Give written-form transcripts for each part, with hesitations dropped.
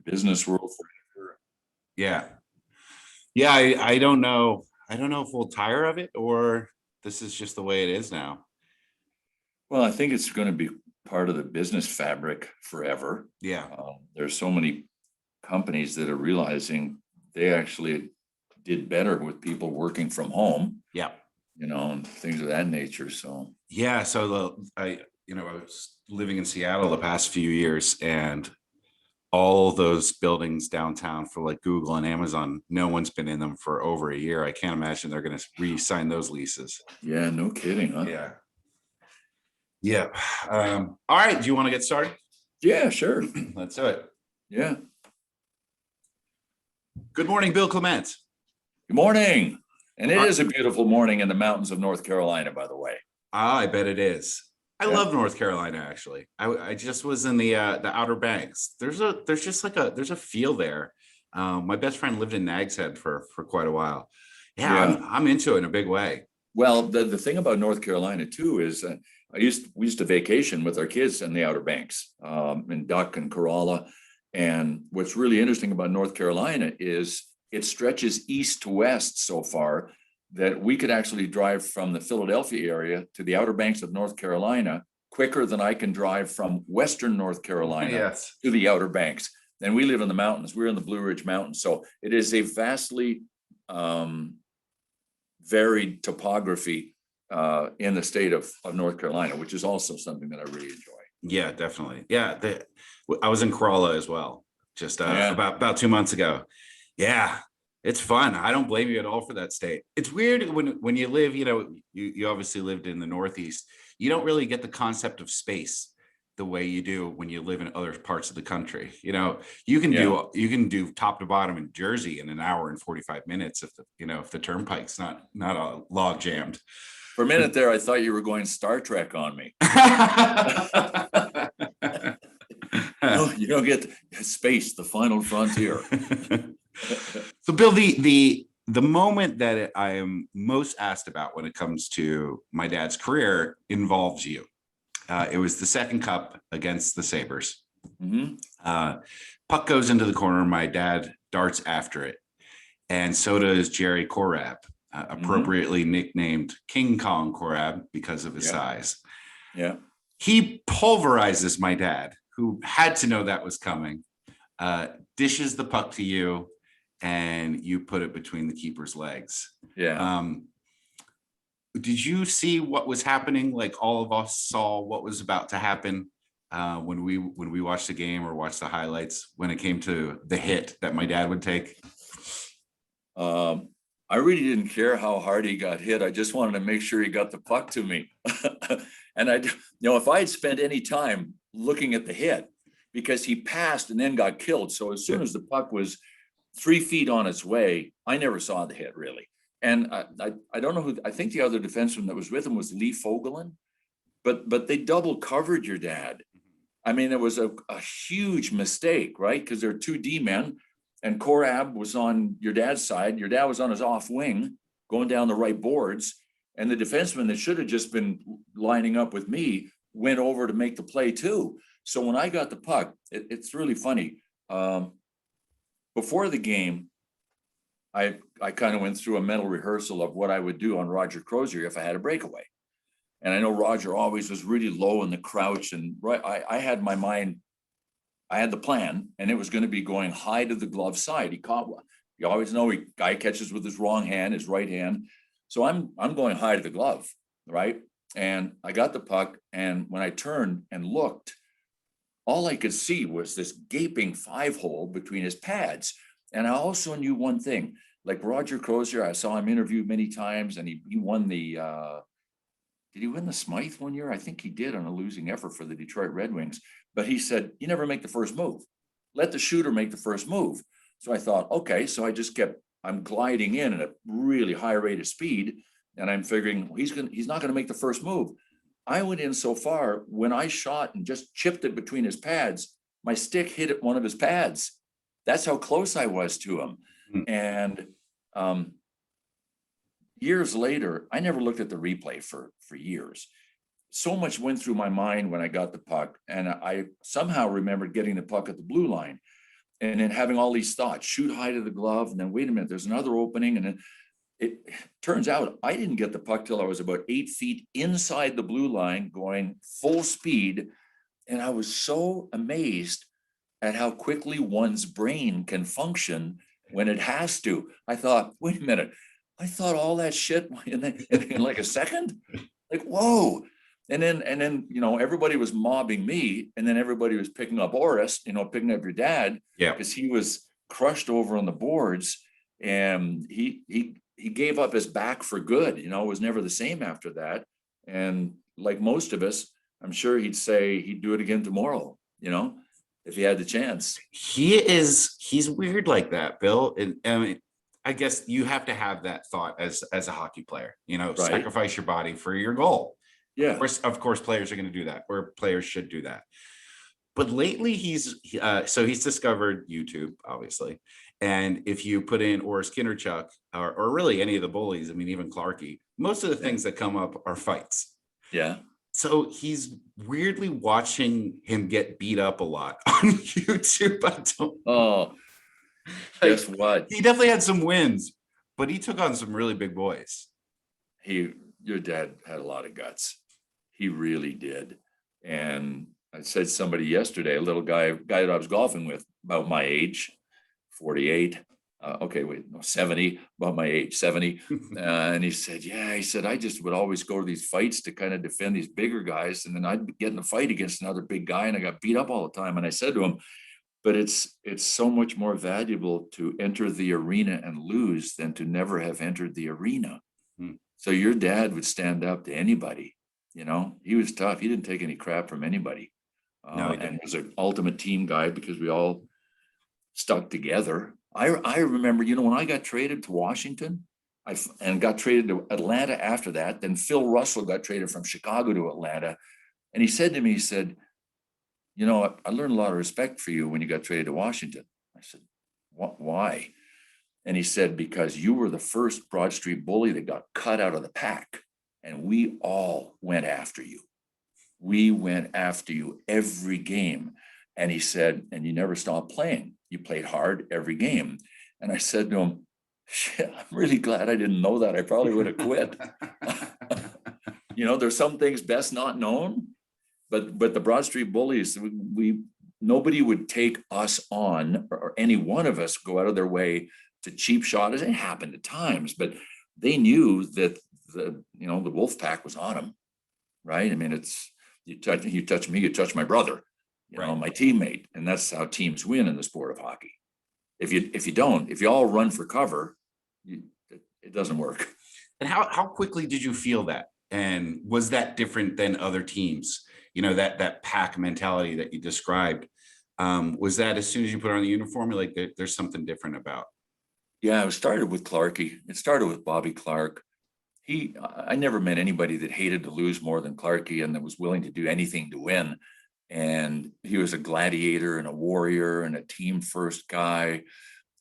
business world forever. Yeah. Yeah. I don't know. I don't know if we'll tire of it or this is just the way it is now. Well, I think it's going to be part of the business fabric forever. Yeah. There's so many companies that are realizing they actually did better with people working from home, Yeah. and things of that nature. So Yeah. So I was living in Seattle the past few years and all those buildings downtown for like Google and Amazon, no one's been in them for over a year. I can't imagine they're going to re-sign those leases. yeah, no kidding, huh? Yeah. Yeah. All right. Do you want to get started? Yeah, sure. Let's do it. Yeah. Good morning, Bill Clement. Good morning. And it is a beautiful morning in the mountains of North Carolina, by the way. I bet it is. I love North Carolina, actually. I just was in the Outer Banks. There's a feel there. My best friend lived in Nags Head for quite a while. Yeah. I'm into it in a big way. Well, the thing about North Carolina too is we used to vacation with our kids in the Outer Banks, in Duck and Corolla. And what's really interesting about North Carolina is it stretches east to west so far that we could actually drive from the Philadelphia area to the Outer Banks of North Carolina quicker than I can drive from Western North Carolina to the Outer Banks. And we live in the mountains. We're in the Blue Ridge Mountains. So it is a vastly varied topography in the state of North Carolina, which is also something that I really enjoy. Yeah, definitely. Yeah, I was in Corolla as well, just about 2 months ago. Yeah, it's fun. I don't blame you at all for that state. It's weird when you live, you obviously lived in the Northeast. You don't really get the concept of space the way you do when you live in other parts of the country. You can do top to bottom in Jersey in an hour and 45 minutes if the turnpike's not log jammed. For a minute there, I thought you were going Star Trek on me. No, you don't get space, the final frontier. So, Bill, the moment that I am most asked about when it comes to my dad's career involves you. It was the second cup against the Sabres. Mm-hmm. Puck goes into the corner. My dad darts after it. And so does Jerry Korab, appropriately nicknamed King Kong Korab because of his size. Yeah. He pulverizes my dad, who had to know that was coming, dishes the puck to you, and you put it between the keeper's legs. Yeah. Did you see what was happening? Like all of us saw what was about to happen when we watched the game or watched the highlights when it came to the hit that my dad would take? I really didn't care how hard he got hit. I just wanted to make sure he got the puck to me. And if I had spent any time looking at the hit, because he passed and then got killed. So as soon as the puck was 3 feet on its way, I never saw the hit really. And I don't know who, I think the other defenseman that was with him was Lee Fogelin, but they double covered your dad. I mean, it was a huge mistake, right? Because there are two D men and Korab was on your dad's side. Your dad was on his off wing going down the right boards. And the defenseman that should have just been lining up with me went over to make the play too. So when I got the puck, it's really funny. Before the game, I kind of went through a mental rehearsal of what I would do on Roger Crozier if I had a breakaway. And I know Roger always was really low in the crouch. And I had my mind, I had the plan, and it was going to be going high to the glove side. He caught one. You always know guy catches with his wrong hand, his right hand. So I'm going high to the glove, right? And I got the puck, and when I turned and looked, all I could see was this gaping 5-hole between his pads. And I also knew one thing, like Roger Crozier, I saw him interviewed many times, and he won the, did he win the Smythe one year? I think he did on a losing effort for the Detroit Red Wings. But he said, you never make the first move. Let the shooter make the first move. So I thought, okay, so I just I'm gliding in at a really high rate of speed. And I'm figuring he's not going to make the first move. I went in so far, when I shot and just chipped it between his pads, my stick hit at one of his pads. That's how close I was to him. And years later, I never looked at the replay for years. So much went through my mind when I got the puck, and I somehow remembered getting the puck at the blue line. and then having all these thoughts, shoot high to the glove, and then wait a minute, there's another opening. And then it turns out I didn't get the puck till I was about 8 feet inside the blue line going full speed. And I was so amazed at how quickly one's brain can function when it has to. I thought, wait a minute, I thought all that shit in like a second? Like, whoa. And then, everybody was mobbing me, and then everybody was picking up Oris, picking up your dad, Yeah. because he was crushed over on the boards, and he gave up his back for good. Was never the same after that. And like most of us, I'm sure he'd say he'd do it again tomorrow, if he had the chance. He's weird like that, Bill. And I mean, I guess you have to have that thought as a hockey player, Right. Sacrifice your body for your goal. Yeah. Of course, players are going to do that, or players should do that. But lately, he's discovered YouTube, obviously. And if you put in Zak Kindrachuk or really any of the bullies, I mean, even Clarkie, most of the things that come up are fights. Yeah. So he's weirdly watching him get beat up a lot on YouTube. Guess what? He definitely had some wins, but he took on some really big boys. Your dad had a lot of guts. He really did. And I said somebody yesterday, a little guy that I was golfing with, about my age, 48. 70, about my age, 70. And he said, I just would always go to these fights to kind of defend these bigger guys. And then I'd get in a fight against another big guy, and I got beat up all the time. And I said to him, but it's so much more valuable to enter the arena and lose than to never have entered the arena. So your dad would stand up to anybody. He was tough. He didn't take any crap from anybody. No, and was an ultimate team guy because we all stuck together. I remember, when I got traded to Washington, and got traded to Atlanta after that. Then Phil Russell got traded from Chicago to Atlanta, and he said to me, I learned a lot of respect for you when you got traded to Washington. I said, why? And he said, because you were the first Broad Street bully that got cut out of the pack, and we all went after you. We went after you every game. And he said, and you never stopped playing. You played hard every game. And I said to him, shit, I'm really glad I didn't know that. I probably would have quit. There's some things best not known, but the Broad Street bullies, nobody would take us on, or any one of us go out of their way to cheap shot us. It happened at times, but they knew that the wolf pack was on them, right? I mean, it's you touch me, you touch my brother, right. My teammate, and that's how teams win in the sport of hockey. If you all run for cover, it doesn't work. And how quickly did you feel that? And was that different than other teams? That pack mentality that you described. Was that as soon as you put on the uniform, you're like, there's something different about? Yeah, it started with Clarkie. It started with Bobby Clark. I never met anybody that hated to lose more than Clarkie, and that was willing to do anything to win. And he was a gladiator and a warrior and a team first guy.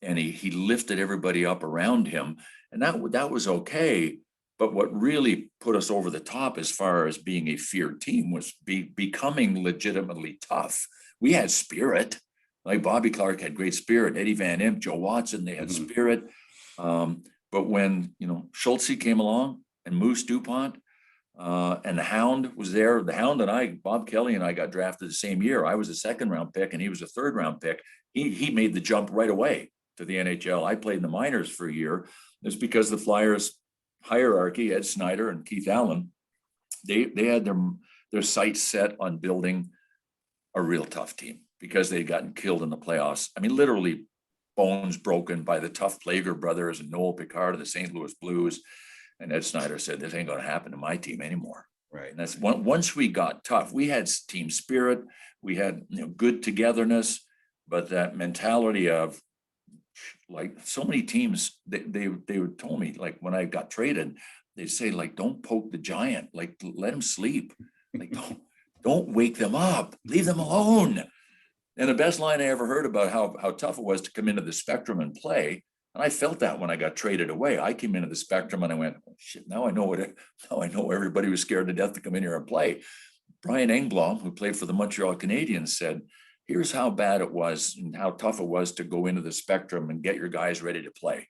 And he lifted everybody up around him. And that was okay. But what really put us over the top as far as being a feared team was becoming legitimately tough. We had spirit. Like Bobby Clark had great spirit. Eddie Van Imp, Joe Watson, they had spirit. But when, Schultze came along and Moose DuPont, and the Hound was there, the Hound and Bob Kelly and I got drafted the same year. I was a second round pick and he was a third round pick. He made the jump right away to the NHL. I played in the minors for a year. It's because the Flyers hierarchy, Ed Snyder and Keith Allen, they had their sights set on building a real tough team because they'd gotten killed in the playoffs. I mean, literally bones broken by the tough Plager brothers and Noel Picard of the St. Louis Blues. And Ed Snyder said, this ain't going to happen to my team anymore. Right. And that's once we got tough, we had team spirit, we had good togetherness, but that mentality of, like, so many teams, they told me, like, when I got traded, they say, like, don't poke the giant, like, let him sleep, like, don't wake them up, leave them alone. And the best line I ever heard about how tough it was to come into the Spectrum and play, and I felt that when I got traded away. I came into the Spectrum and I went, oh, shit, now I know everybody was scared to death to come in here and play. Brian Engblom, who played for the Montreal Canadiens, said, here's how bad it was and how tough it was to go into the Spectrum and get your guys ready to play.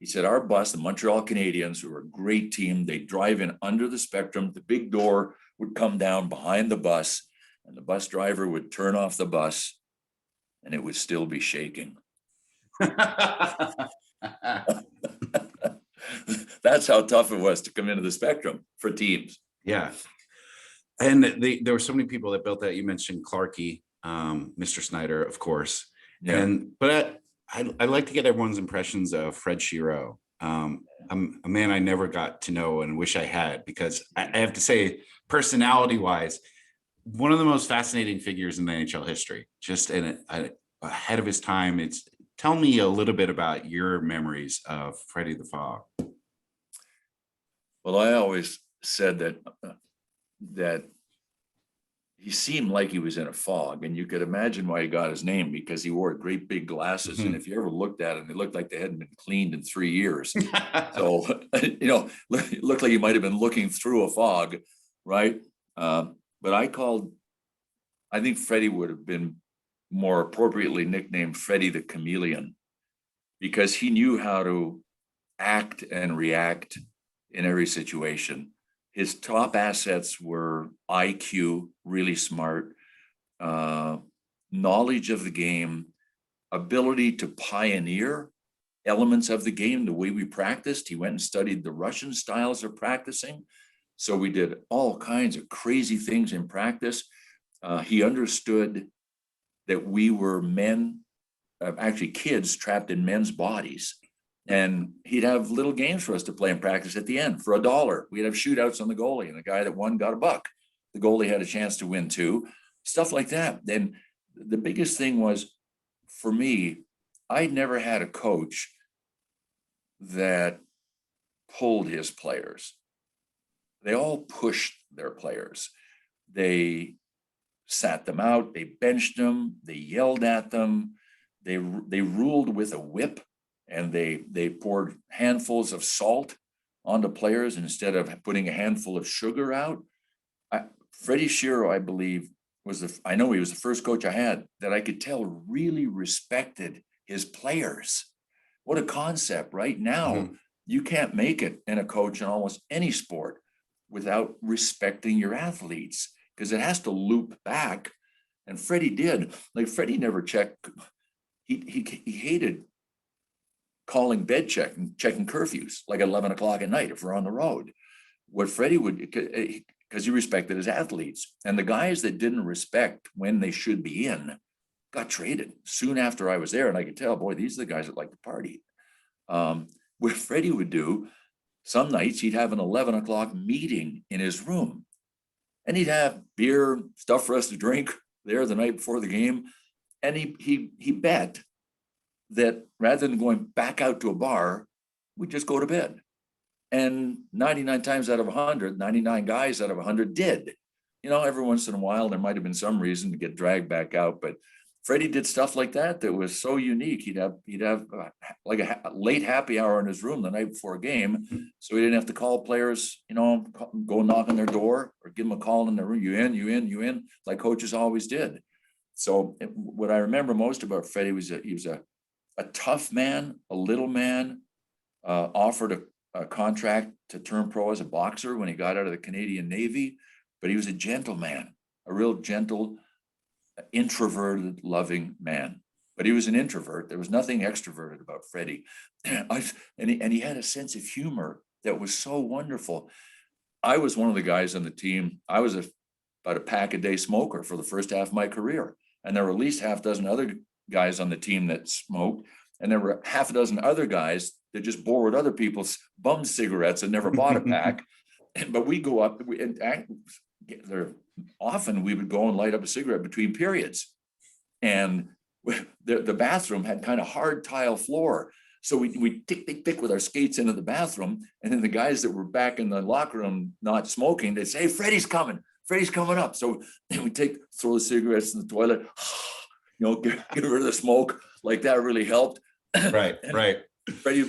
He said, our bus, the Montreal Canadiens, who were a great team, they'd drive in under the Spectrum. The big door would come down behind the bus, and the bus driver would turn off the bus, and it would still be shaking. That's how tough it was to come into the Spectrum for teams. Yeah. And there were so many people that built that. You mentioned Clarkey, Mr. Snyder, of course. Yeah. But I'd like to get everyone's impressions of Fred Shiro. I'm a man I never got to know and wish I had, because I have to say, personality wise, one of the most fascinating figures in the NHL history, just ahead of his time. Tell me a little bit about your memories of Freddie the Fog. Well, I always said that he seemed like he was in a fog, and you could imagine why he got his name, because he wore great big glasses. Mm-hmm. And if you ever looked at him, it looked like they hadn't been cleaned in 3 years. So, it looked like he might have been looking through a fog, right? But I think Freddie would have been more appropriately nicknamed Freddie the Chameleon, because he knew how to act and react in every situation. His top assets were IQ, really smart, knowledge of the game, ability to pioneer elements of the game, the way we practiced. He went and studied the Russian styles of practicing. So we did all kinds of crazy things in practice. He understood that we were men, actually kids trapped in men's bodies. And he'd have little games for us to play in practice at the end for $1. We'd have shootouts on the goalie, and the guy that won got $1. The goalie had a chance to win too, stuff like that. And the biggest thing was, for me, I'd never had a coach that pulled his players. They all pushed their players. They sat them out, they benched them, they yelled at them, they ruled with a whip. And they poured handfuls of salt onto players instead of putting a handful of sugar out. Freddie Shiro, I believe, I know he was the first coach I had that I could tell really respected his players. What a concept, right? Now, mm-hmm. You can't make it in a coach in almost any sport without respecting your athletes, because it has to loop back. And Freddie did. Like, Freddie never checked. He hated calling bed check and checking curfews like at 11 o'clock at night if we're on the road. What Freddie would, because he respected his athletes, and the guys that didn't respect when they should be in got traded soon after I was there. And I could tell, boy, these are the guys that like to party. What Freddie would do, some nights he'd have an 11 o'clock meeting in his room, and he'd have beer, stuff for us to drink there the night before the game. And he bet that rather than going back out to a bar, we'd just go to bed. And 99 times out of 100, 99 guys out of 100 did. Every once in a while, there might have been some reason to get dragged back out, but Freddie did stuff like that was so unique. He'd have like a late happy hour in his room the night before a game, so he didn't have to call players, go knock on their door or give them a call in their room. You in, like coaches always did. So what I remember most about Freddie was that he was a tough man, a little man, offered a contract to turn pro as a boxer when he got out of the Canadian Navy, but he was a gentleman, a real gentle, introverted, loving man. But he was an introvert. There was nothing extroverted about Freddie. And he had a sense of humor that was so wonderful. I was one of the guys on the team. I was about a pack a day smoker for the first half of my career. And there were at least half a dozen other guys on the team that smoked. And there were half a dozen other guys that just borrowed other people's bum cigarettes and never bought a pack. But we go up, often we would go and light up a cigarette between periods. And the bathroom had kind of hard tile floor. So we tick with our skates into the bathroom. And then the guys that were back in the locker room not smoking, they'd say, hey, Freddie's coming up. So we throw the cigarettes in the toilet, get rid of the smoke. Like, that really helped. Right. Freddie,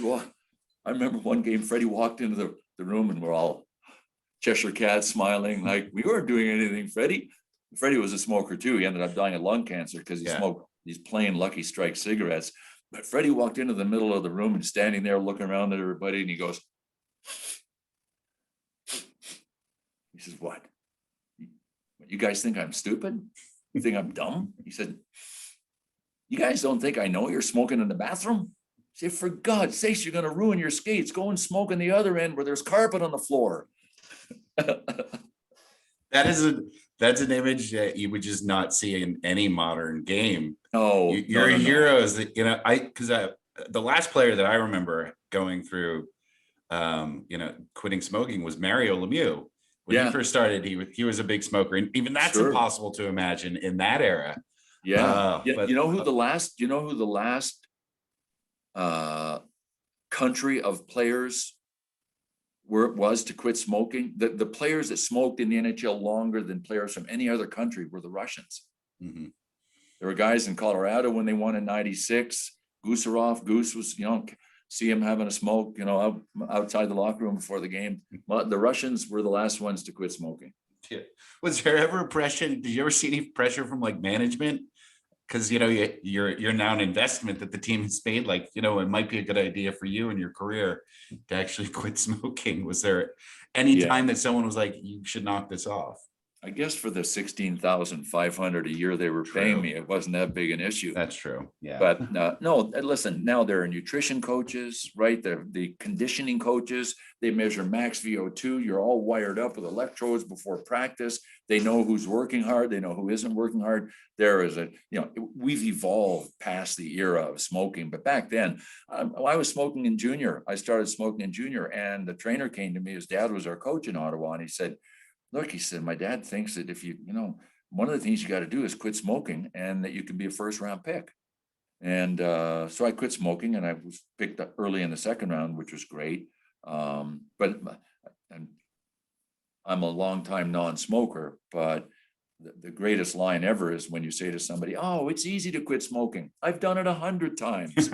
I remember one game, Freddie walked into the room and we're all Cheshire Cat smiling, like, we weren't doing anything, Freddie. Freddie was a smoker too. He ended up dying of lung cancer because he Yeah. smoked these plain Lucky Strike cigarettes. But Freddie walked into the middle of the room and standing there looking around at everybody, and he goes, he says, "What? You guys think I'm stupid? You think I'm dumb?" He said, "You guys don't think I know you're smoking in the bathroom?" I said, "For God's sakes, you're going to ruin your skates. Go and smoke on the other end where there's carpet on the floor." That's an image that you would just not see in any modern game. No, Your heroes that, because the last player that I remember going through, quitting smoking was Mario Lemieux. When he first started, he was a big smoker, and even that's impossible to imagine in that era. But you know who the last country of players was to quit smoking? The players that smoked in the NHL longer than players from any other country were the Russians. Mm-hmm. There were guys in Colorado when they won in '96. Goose was, see him having a smoke, outside the locker room before the game. But the Russians were the last ones to quit smoking. Yeah. Was there ever pressure? Did you ever see any pressure from like management? Because you're now an investment that the team has made. Like, it might be a good idea for you and your career to actually quit smoking. Was there any time that someone was like, you should knock this off? I guess for the $16,500 a year they were paying me, it wasn't that big an issue. That's true. Yeah. But no, listen, now there are nutrition coaches, right? They're the conditioning coaches. They measure max VO2. You're all wired up with electrodes before practice. They know who's working hard. They know who isn't working hard. There is we've evolved past the era of smoking. But back then, I was smoking in junior. I started smoking in junior, and the trainer came to me. His dad was our coach in Ottawa, and he said, "Look," he said, "my dad thinks that if you, one of the things you got to do is quit smoking, and that you can be a first round pick." And so I quit smoking, and I was picked up early in the second round, which was great. But I'm a long time non-smoker, but the greatest line ever is when you say to somebody, "Oh, it's easy to quit smoking. I've done it 100 times."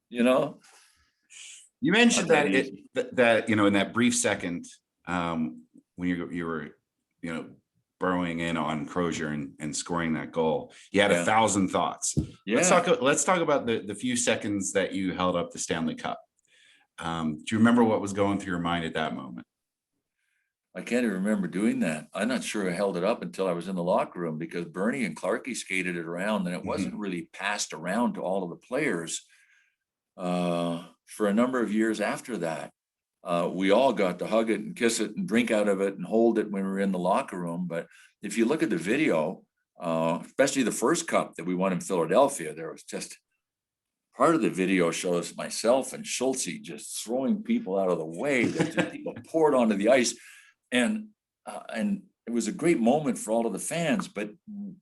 You mentioned that in that brief second, when you were burrowing in on Crozier and scoring that goal, you had 1,000 thoughts. Let's talk about the few seconds that you held up the Stanley Cup. Do you remember what was going through your mind at that moment? I can't even remember doing that. I'm not sure I held it up until I was in the locker room, because Bernie and Clarkie skated it around, and it wasn't really passed around to all of the players for a number of years after that. We all got to hug it and kiss it and drink out of it and hold it when we were in the locker room. But if you look at the video, especially the first cup that we won in Philadelphia, there was just part of the video shows myself and Schultze just throwing people out of the way. That people poured onto the ice, and it was a great moment for all of the fans. But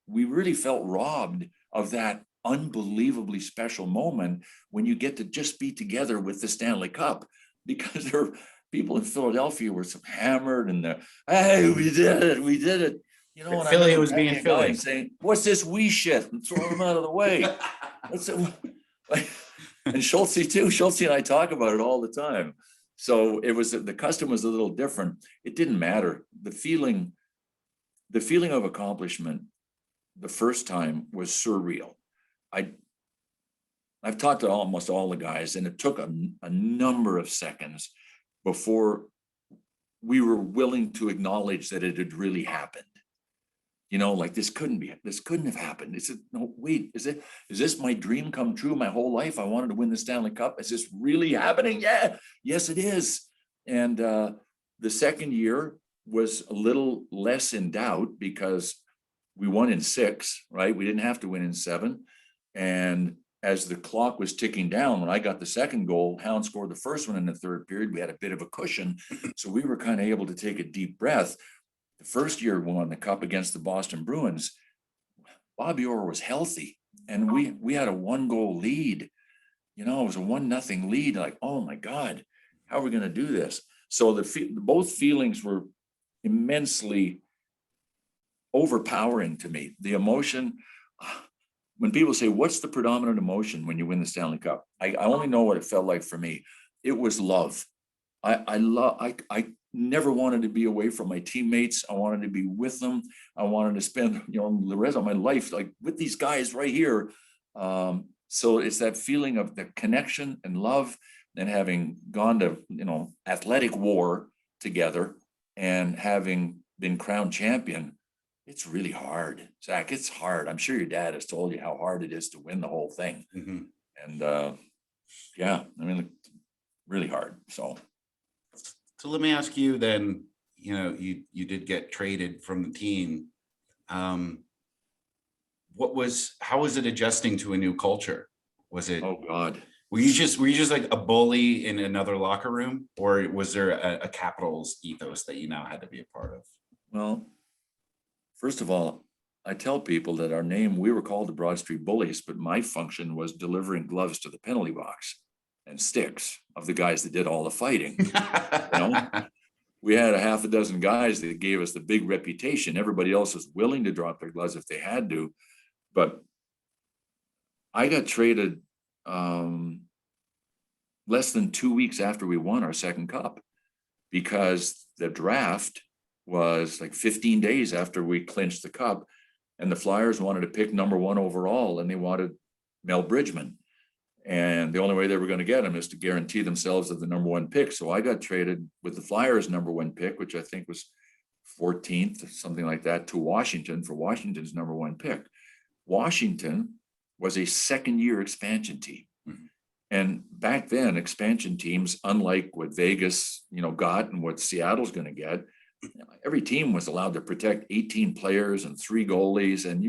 we really felt robbed of that unbelievably special moment when you get to just be together with the Stanley Cup. Because there were people in Philadelphia were so hammered, and "Hey, we did it." And Philly was being Philly, saying, "What's this wee shit?" and throwing them out of the way. And Schultze too. Schultze and I talk about it all the time. So the custom was a little different. It didn't matter. The feeling of accomplishment the first time was surreal. I've talked to almost all the guys, and it took a number of seconds before we were willing to acknowledge that it had really happened. Like this couldn't have happened. No, wait, is this my dream come true my whole life? I wanted to win the Stanley Cup. Is this really happening? Yeah, yes, it is. And the second year was a little less in doubt because we won in 6, right? We didn't have to win in 7. And as the clock was ticking down, when I got the second goal, Hound scored the first one in the third period. We had a bit of a cushion, so we were kind of able to take a deep breath. The first year we won the cup against the Boston Bruins, Bobby Orr was healthy, and we had a 1-goal lead. It was a 1-0 lead. Like, oh my God, how are we going to do this? So both feelings were immensely overpowering to me. The emotion. When people say, "What's the predominant emotion when you win the Stanley Cup?" I only know what it felt like for me. It was love. I never wanted to be away from my teammates. I wanted to be with them. I wanted to spend, the rest of my life like with these guys right here. So it's that feeling of the connection and love, and having gone to, athletic war together and having been crowned champion. It's really hard, Zach. It's hard. I'm sure your dad has told you how hard it is to win the whole thing. Mhm. And yeah, I mean, really hard. So let me ask you then, you did get traded from the team. How was it adjusting to a new culture? Was it, oh God. were you just like a bully in another locker room, or was there a Capitals ethos that you now had to be a part of? Well, first of all, I tell people that our name, we were called the Broad Street Bullies, but my function was delivering gloves to the penalty box and sticks of the guys that did all the fighting. We had a half a dozen guys that gave us the big reputation. Everybody else was willing to drop their gloves if they had to. But I got traded less than 2 weeks after we won our second cup, because the draft was like 15 days after we clinched the cup, and the Flyers wanted to pick number 1 overall, and they wanted Mel Bridgman. And the only way they were going to get him is to guarantee themselves of the number 1 pick. So I got traded with the Flyers number 1 pick, which I think was 14th, something like that, to Washington for Washington's number 1 pick. Washington was a second-year expansion team. Mhm. And back then, expansion teams, unlike what Vegas, got and what Seattle's going to get, every team was allowed to protect 18 players and 3 goalies. And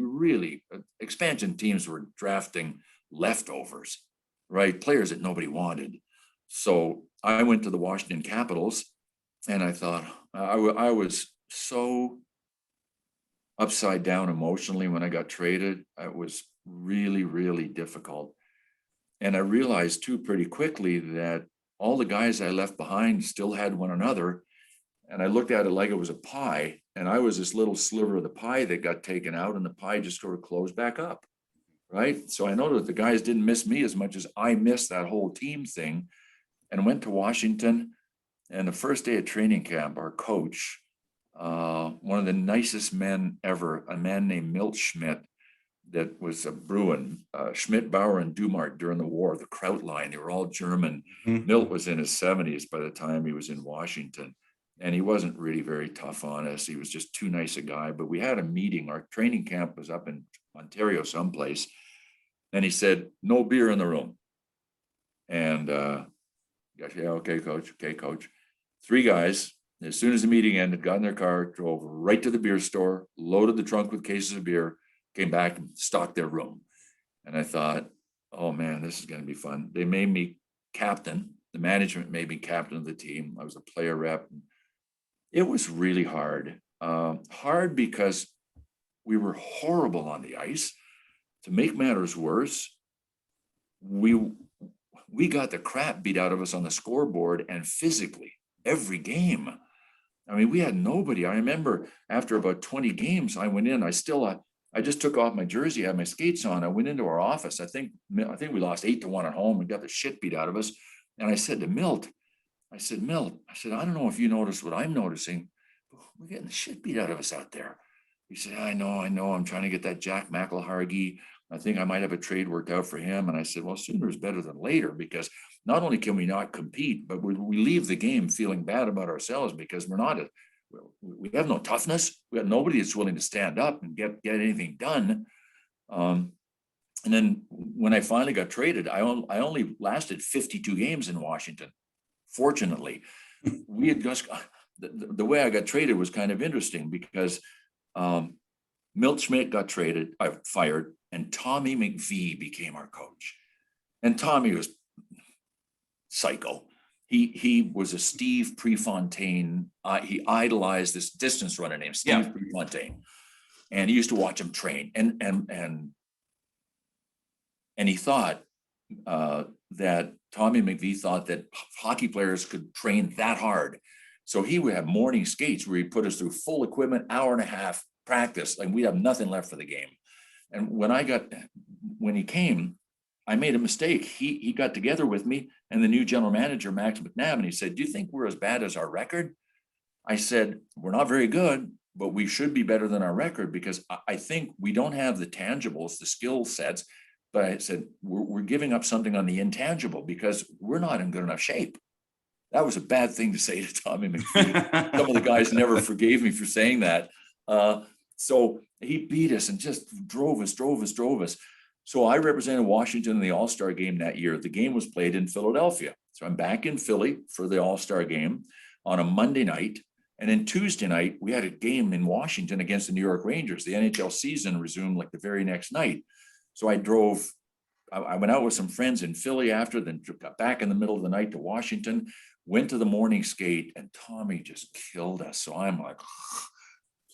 expansion teams were drafting leftovers, right? Players that nobody wanted. So I went to the Washington Capitals, and I thought I was so upside down emotionally when I got traded. It was really, really difficult. And I realized too pretty quickly that all the guys I left behind still had one another. And I looked at it like it was a pie, and I was this little sliver of the pie that got taken out, and the pie just sort of closed back up. Right. So I know that the guys didn't miss me as much as I missed that whole team thing, and went to Washington. And the first day of training camp, our coach, one of the nicest men ever, a man named Milt Schmidt, that was a Bruin, Schmidt, Bauer, and Dumart during the war, the Kraut line. They were all German. Mhm. Milt was in his 70s by the time he was in Washington. And he wasn't really very tough on us. He was just too nice a guy. But we had a meeting. Our training camp was up in Ontario someplace. And he said, no beer in the room. And yeah, okay, coach. Okay, coach. 3 guys, as soon as the meeting ended, got in their car, drove right to the beer store, loaded the trunk with cases of beer, came back and stocked their room. And I thought, oh man, this is going to be fun. They made me captain. The management made me captain of the team. I was a player rep. It was really hard. Hard because we were horrible on the ice. To make matters worse, we got the crap beat out of us on the scoreboard and physically every game. I mean, we had nobody. I remember after about 20 games, I went in. I just took off my jersey, had my skates on. I went into our office. I think we lost 8-1 at home. We got the shit beat out of us. And I said to Milt, I said, I don't know if you noticed what I'm noticing, but we're getting the shit beat out of us out there. He said, I know. I'm trying to get that Jack McElhargy. I think I might have a trade worked out for him. And I said, well, sooner is better than later, because not only can we not compete, but we leave the game feeling bad about ourselves because we have no toughness. We have nobody that's willing to stand up and get anything done. And then when I finally got traded, I only lasted 52 games in Washington. Fortunately, we had just the way I got traded was kind of interesting because Milt Schmidt got fired, and Tommy McVie became our coach. And Tommy was psycho. He was a Steve Prefontaine. He idolized this distance runner named Steve Prefontaine, and he used to watch him train. And he thought that Tommy McVie thought that hockey players could train that hard. So he would have morning skates where he put us through full equipment, hour and a half practice, and we have nothing left for the game. And when he came, I made a mistake. He got together with me and the new general manager, Max McNabb, and he said, do you think we're as bad as our record? I said, we're not very good, but we should be better than our record because I think we don't have the tangibles, the skill sets. But I said, we're giving up something on the intangible because we're not in good enough shape. That was a bad thing to say to Tommy McPhee. Some of the guys never forgave me for saying that. So he beat us and just drove us. So I represented Washington in the All-Star game that year. The game was played in Philadelphia. So I'm back in Philly for the All-Star game on a Monday night. And then Tuesday night, we had a game in Washington against the New York Rangers. The NHL season resumed like the very next night. So I went out with some friends in Philly after, then got back in the middle of the night to Washington, went to the morning skate, and Tommy just killed us. So I'm like,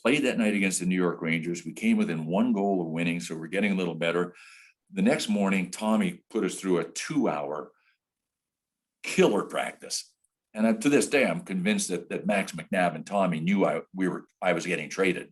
played that night against the New York Rangers. We came within 1 goal of winning, so we're getting a little better. The next morning, Tommy put us through a 2-hour killer practice. And to this day, I'm convinced that Max McNabb and Tommy knew I was getting traded,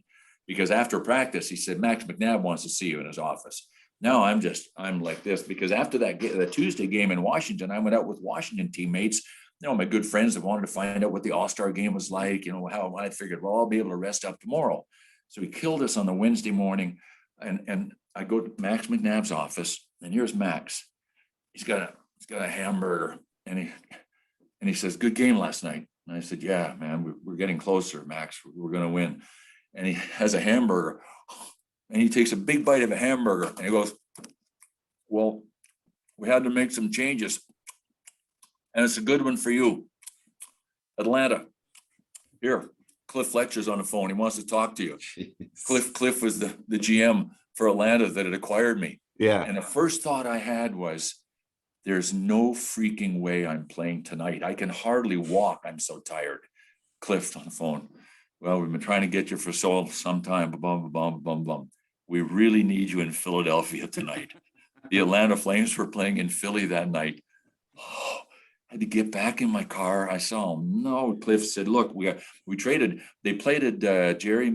because after practice, he said, Max McNabb wants to see you in his office. Now I'm like this because after the Tuesday game in Washington, I went out with Washington teammates, my good friends that wanted to find out what the All-Star game was like, how I figured, well, I'll be able to rest up tomorrow. So he killed us on the Wednesday morning. And I go to Max McNabb's office, and here's Max. He's got a hamburger, and he says, good game last night. And I said, yeah, man, we're getting closer, Max. We're going to win. And he has a hamburger, and he takes a big bite of a hamburger, and he goes, well, we had to make some changes, and it's a good one for you. Atlanta, here, Cliff Fletcher's on the phone. He wants to talk to you. Jeez. Cliff was the GM for Atlanta that had acquired me. Yeah. And the first thought I had was, there's no freaking way I'm playing tonight. I can hardly walk. I'm so tired. Cliff on the phone. Well, we've been trying to get you for some time. We really need you in Philadelphia tonight. The Atlanta Flames were playing in Philly that night. Oh, I had to get back in my car. I saw him. No, Cliff said, look, we traded. They traded Jerry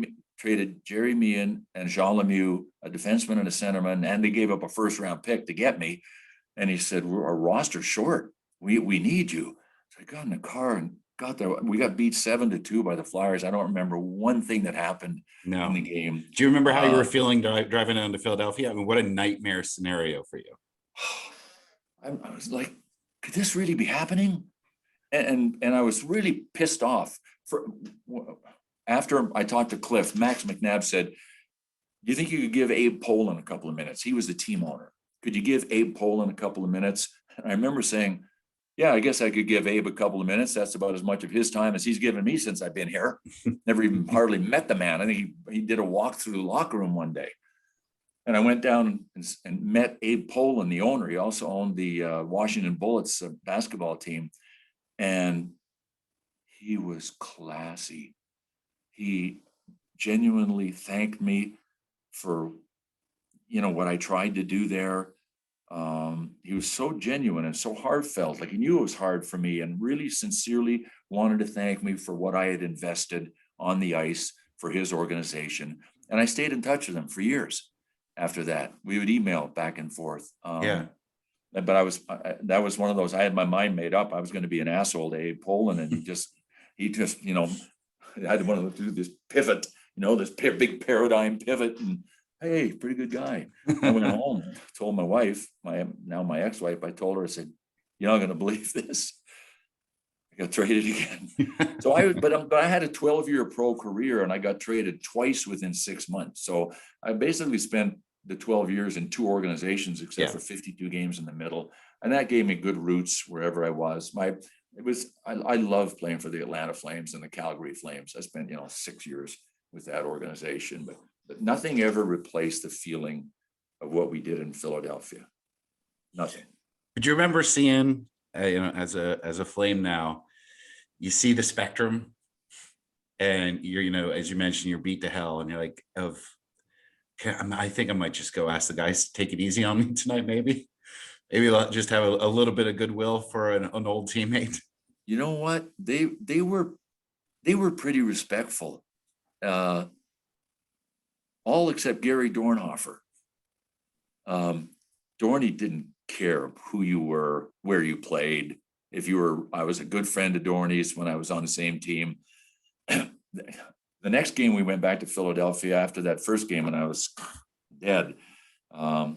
Meehan and Jean Lemieux, a defenseman and a centerman, and they gave up a first-round pick to get me. And he said, our roster's short. We need you. So I got in the car and got there. We got beat 7-2 by the Flyers. I don't remember one thing that happened in the game. Do you remember how you were feeling driving down to Philadelphia? I mean, what a nightmare scenario for you. I was like, could this really be happening? And I was really pissed off. After I talked to Cliff, Max McNabb said, do you think you could give Abe Poland a couple of minutes? He was the team owner. Could you give Abe Poland a couple of minutes? And I remember saying, yeah, I guess I could give Abe a couple of minutes. That's about as much of his time as he's given me since I've been here. Never even hardly met the man. I think he did a walk through the locker room one day. And I went down and met Abe Poland, the owner. He also owned the Washington Bullets basketball team. And he was classy. He genuinely thanked me for what I tried to do there. He was so genuine and so heartfelt, like he knew it was hard for me, and really sincerely wanted to thank me for what I had invested on the ice for his organization. And I stayed in touch with him for years after that. We would email back and forth. Yeah. But that was one of those, I had my mind made up. I was going to be an asshole to Abe Poland, and he just, I had one of them do this pivot, this big paradigm pivot, and hey, pretty good guy. I went home, told my wife, my ex-wife, I told her, I said, you're not going to believe this. I got traded again. So but I had a 12-year pro career, and I got traded twice within 6 months. So I basically spent the 12 years in 2 organizations, except for 52 games in the middle. And that gave me good roots wherever I was. I love playing for the Atlanta Flames and the Calgary Flames. I spent, 6 years with that organization, but nothing ever replaced the feeling of what we did in Philadelphia. Nothing. But you remember seeing, as a Flame now, you see the spectrum, and you're, as you mentioned, you're beat to hell, and you're like, I think I might just go ask the guys to take it easy on me tonight. Maybe I'll just have a little bit of goodwill for an old teammate. You know what? They were pretty respectful. All except Gary Dornhofer. Dorney didn't care who you were, where you played. I was a good friend of Dorney's when I was on the same team. the next game we went back to Philadelphia after that first game, and I was dead. I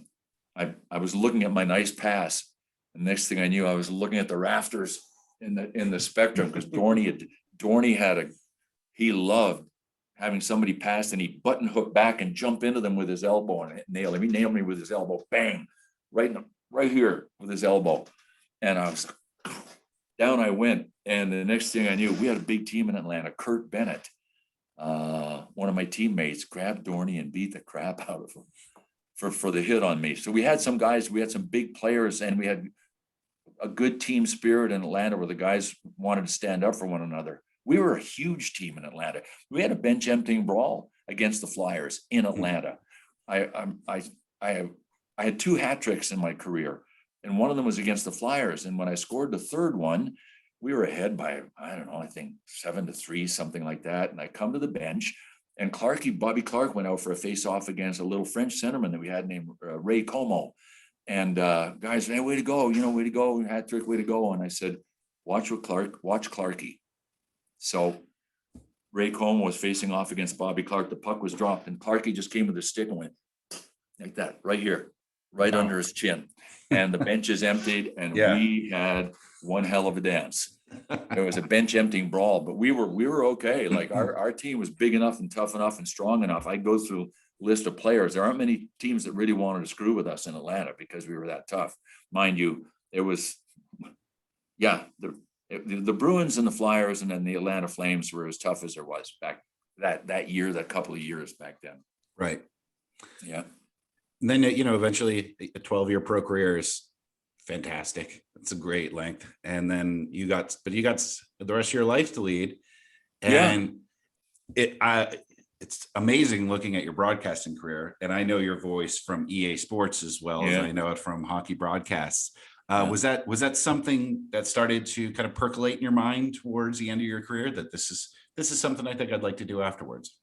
was looking at my nice pass. The next thing I knew, I was looking at the rafters in the spectrum, because Dorney he loved having somebody pass, and he button hook back and jump into them with his elbow and nail him. He nailed me with his elbow, bang, right here with his elbow. And down I went. And the next thing I knew, we had a big team in Atlanta. Kurt Bennett, one of my teammates, grabbed Dorney and beat the crap out of him for the hit on me. So we had some guys, we had some big players, and we had a good team spirit in Atlanta where the guys wanted to stand up for one another. We were a huge team in Atlanta. We had a bench emptying brawl against the Flyers in Atlanta. I had 2 hat tricks in my career, and one of them was against the Flyers. And when I scored the third one, we were ahead by, I don't know, I think 7-3, something like that. And I come to the bench, and Bobby Clarke went out for a face-off against a little French centerman that we had named Ray Como. And guys, hey, way to go, way to go, hat trick, way to go. And I said, watch Clarkie. So Ray Como was facing off against Bobby Clarke. The puck was dropped, and Clarkie just came with a stick and went like that, right here, right under his chin. And the bench is emptied, and we had one hell of a dance. It was a bench emptying brawl, but we were okay. Like our team was big enough and tough enough and strong enough. I go through a list of players. There aren't many teams that really wanted to screw with us in Atlanta because we were that tough. Mind you, it was, the Bruins and the Flyers and then the Atlanta Flames were as tough as there was back that year, that couple of years back then. Right. Yeah. And then, eventually a 12-year pro career is fantastic. It's a great length. And then you got the rest of your life to lead. And it's amazing looking at your broadcasting career. And I know your voice from EA Sports as well as I know it from hockey broadcasts. Was that something that started to kind of percolate in your mind towards the end of your career, that this is something I think I'd like to do afterwards?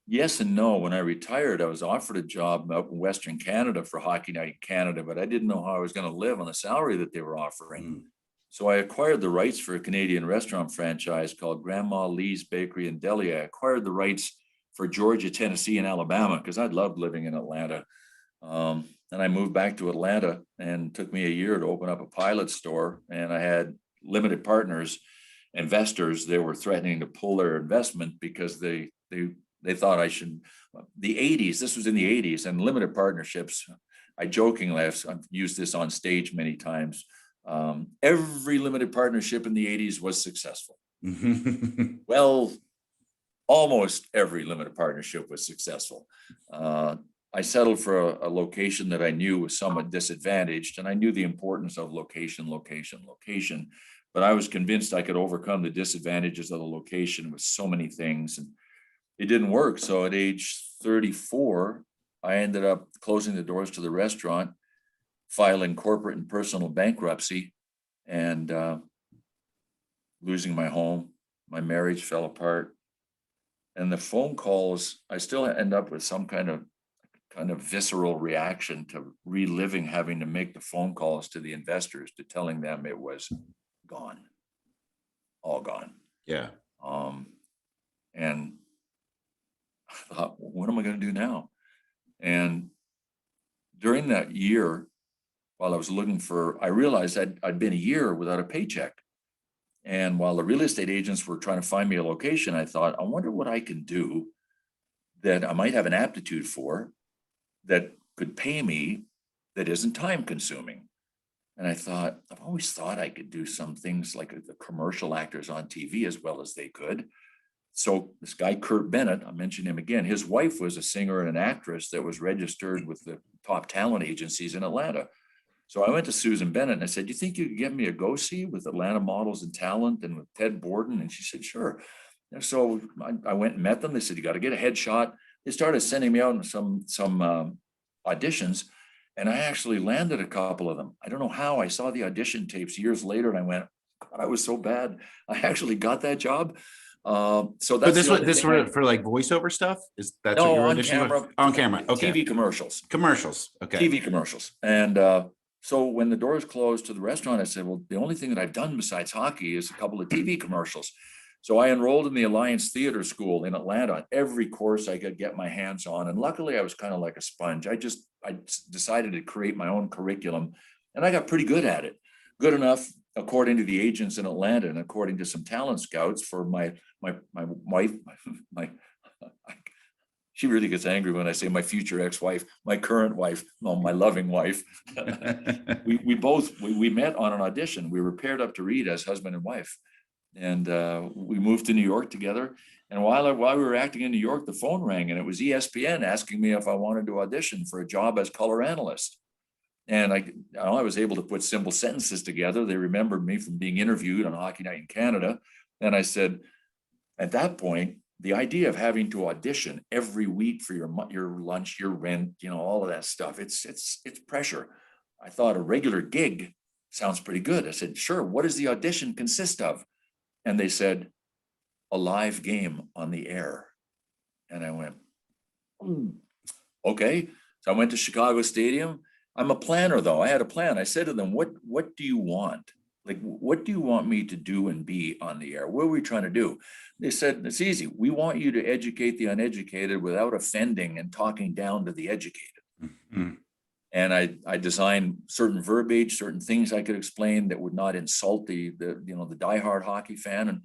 Yes and no. When I retired, I was offered a job up in Western Canada for Hockey Night Canada, but I didn't know how I was going to live on the salary that they were offering. So I acquired the rights for a Canadian restaurant franchise called Grandma Lee's Bakery and Deli. I acquired the rights for Georgia, Tennessee, and Alabama because I loved living in Atlanta. And I moved back to Atlanta, and it took me a year to open up a pilot store. And I had limited partners, investors. They were threatening to pull their investment because they thought I should. The 80s, this was in the 80s, and limited partnerships. I jokingly, I've used this on stage many times. Every limited partnership in the 80s was successful. Well, almost every limited partnership was successful. I settled for a location that I knew was somewhat disadvantaged, and I knew the importance of location. But I was convinced I could overcome the disadvantages of the location with so many things, and it didn't work. So at age 34, I ended up closing the doors to the restaurant, filing corporate and personal bankruptcy, and losing my home. My marriage fell apart. And the phone calls, I still end up with some kind of visceral reaction to reliving having to make the phone calls to the investors, to telling them it was gone, all gone. Yeah. And I thought, what am I going to do now? And during that year, while I was looking I realized I'd been a year without a paycheck. And while the real estate agents were trying to find me a location, I thought, I wonder what I can do that I might have an aptitude for that could pay me, that isn't time consuming. And I thought, I've always thought I could do some things like the commercial actors on TV as well as they could. So this guy, Kurt Bennett, I'll mention him again, his wife was a singer and an actress that was registered with the top talent agencies in Atlanta. So I went to Susan Bennett and I said, do you think you could get me a go-see with Atlanta Models and Talent and with Ted Borden? And she said, sure. And so I went and met them. They said, you got to get a headshot. They started sending me out some auditions, and I actually landed a couple of them. I don't know how. I saw the audition tapes years later and I went, God, I was so bad. I actually got that job. So that's but this for like voiceover stuff. Is that no, what you're on auditioning camera? for? On camera. Okay. TV commercials. Commercials. Okay. TV commercials. And So when the doors closed to the restaurant, I said, well, the only thing that I've done besides hockey is a couple of TV commercials. So I enrolled in the Alliance Theater School in Atlanta, every course I could get my hands on. And luckily I was kind of like a sponge. I decided to create my own curriculum and I got pretty good at it. Good enough, according to the agents in Atlanta and according to some talent scouts, for my wife, my she really gets angry when I say my future ex-wife, my current wife, no, my loving wife. we met on an audition. We were paired up to read as husband and wife. And we moved to New York together. And while we were acting in New York, the phone rang and it was ESPN asking me if I wanted to audition for a job as color analyst. And I was able to put simple sentences together. They remembered me from being interviewed on Hockey Night in Canada. And I said, at that point, the idea of having to audition every week for your lunch, your rent, all of that stuff, it's pressure. I thought a regular gig sounds pretty good. I said, sure. What does the audition consist of? And they said, a live game on the air. And I went, okay. So I went to Chicago Stadium. I'm a planner though. I had a plan. I said to them, what do you want? Like, what do you want me to do and be on the air? What are we trying to do? They said, it's easy. We want you to educate the uneducated without offending and talking down to the educated. Mm-hmm. And I designed certain verbiage, certain things I could explain that would not insult the diehard hockey fan. And